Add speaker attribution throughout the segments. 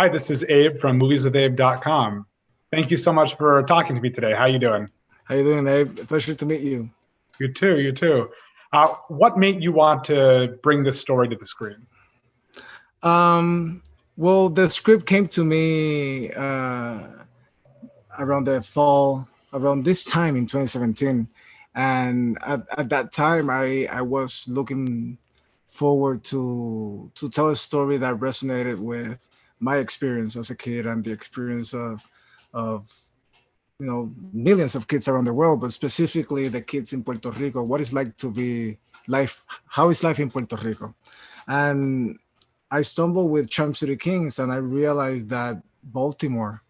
Speaker 1: Hi, this is Abe from movieswithabe.com. Thank you so much for talking to me today. How you doing?
Speaker 2: How you doing, Abe? Pleasure to meet you.
Speaker 1: You too, you too. What made you want to bring this story to the screen?
Speaker 2: Um, well, the script came to me around the fall, around this time in 2017, and at that time, I was looking forward to tell a story that resonated with my experience as a kid and the experience of millions of kids around the world, but specifically the kids in Puerto Rico. What it's like to be life? How is life in Puerto Rico? And I stumbled with Charm City Kings, and I realized that Baltimore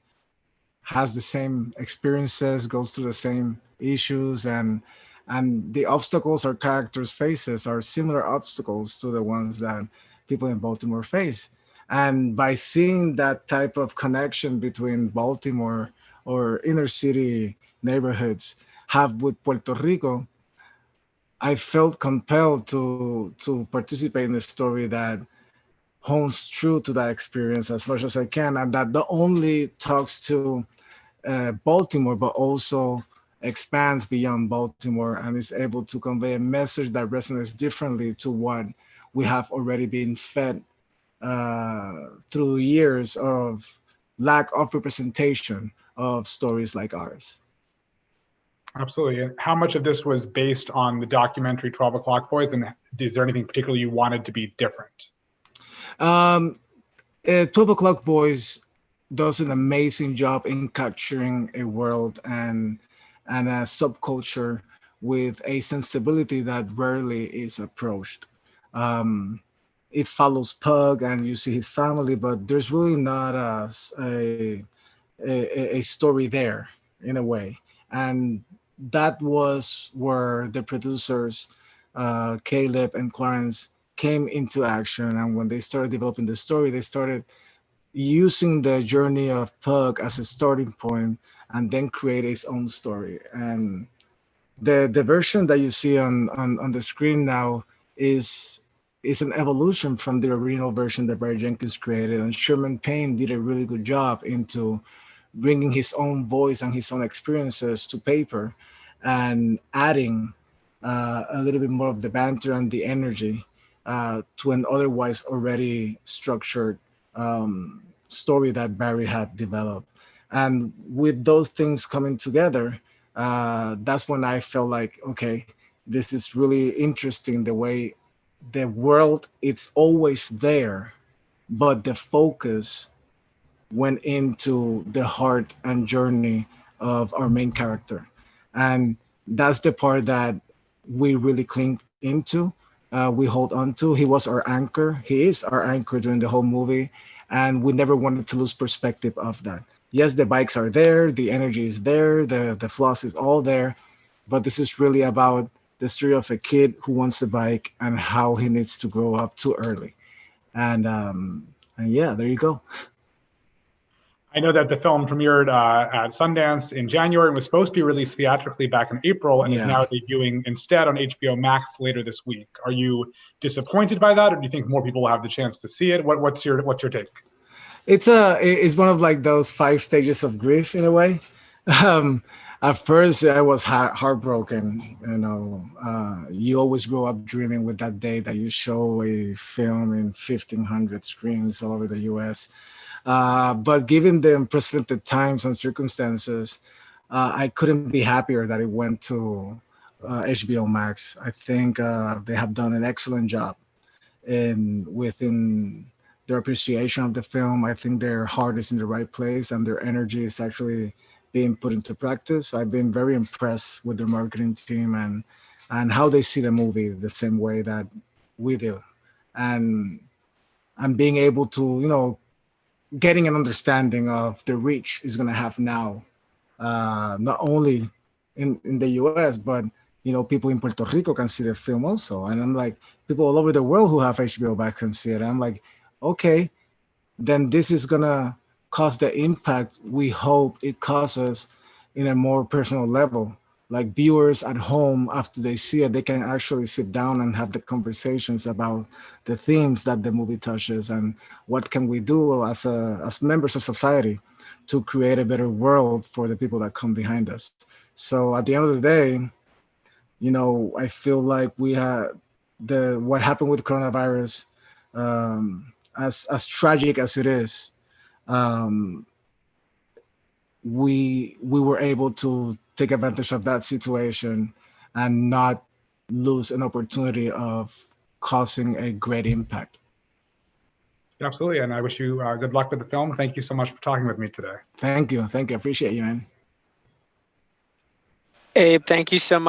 Speaker 2: has the same experiences, goes through the same issues, and the obstacles our characters faces are similar obstacles to the ones that people in Baltimore face. And by seeing that type of connection between Baltimore or inner city neighborhoods have with Puerto Rico, I felt compelled to participate in a story that hones true to that experience as much as I can, and that not only talks to Baltimore, but also expands beyond Baltimore and is able to convey a message that resonates differently to what we have already been fed through years of lack of representation of stories like ours.
Speaker 1: Absolutely. And how much of this was based on the documentary 12 O'Clock Boys? And is there anything particular you wanted to be different?
Speaker 2: Um, 12 O'Clock Boys does an amazing job in capturing a world and a subculture with a sensibility that rarely is approached. Um, it follows Pug and you see his family, but there's really not a story there in a way. And that was where the producers, Caleb and Clarence, came into action. And when they started developing the story, they started using the journey of Pug as a starting point and then create his own story. And the version that you see on the screen now is is an evolution from the original version that Barry Jenkins created. And Sherman Payne did a really good job into bringing his own voice and his own experiences to paper and adding a little bit more of the banter and the energy to an otherwise already structured story that Barry had developed. And with those things coming together, that's when I felt like, okay, this is really interesting the way the world it's always there, but the focus went into the heart and journey of our main character. And that's the part that we really cling into, we hold on to. He was our anchor. He is our anchor during the whole movie. And we never wanted to lose perspective of that. Yes, the bikes are there, the energy is there, the floss is all there, but this is really about the story of a kid who wants a bike and how he needs to grow up too early. And yeah, there you go.
Speaker 1: I know that the film premiered at Sundance in January and was supposed to be released theatrically back in April and is
Speaker 2: Yeah.
Speaker 1: now debuting instead on HBO Max later this week. Are you disappointed by that, or do you think more people will have the chance to see it? What's your take?
Speaker 2: It's one of like those five stages of grief in a way. Um, at first, I was heartbroken. You always grow up dreaming with that day that you show a film in 1,500 screens all over the U.S. But given the unprecedented times and circumstances, I couldn't be happier that it went to HBO Max. I think they have done an excellent job in within their appreciation of the film. I think their heart is in the right place and their energy is actually being put into practice. I've been very impressed with their marketing team and how they see the movie the same way that we do. And and being able to, getting an understanding of the reach is gonna have now, not only in the US, but people in Puerto Rico can see the film also. And I'm like, people all over the world who have HBO Max can see it. I'm like, okay, then this is gonna cause the impact we hope it causes in a more personal level like viewers at home, after they see it, they can actually sit down and have the conversations about the themes that the movie touches and what can we do as members of society to create a better world for the people that come behind us. So at the end of the day, I feel like we had what happened with coronavirus, as tragic as it is, um, we were able to take advantage of that situation and not lose an opportunity of causing a great impact.
Speaker 1: Absolutely. And I wish you good luck with the film. Thank you so much for talking with me today.
Speaker 2: Thank you. I appreciate you, man.
Speaker 3: Abe, thank you so much.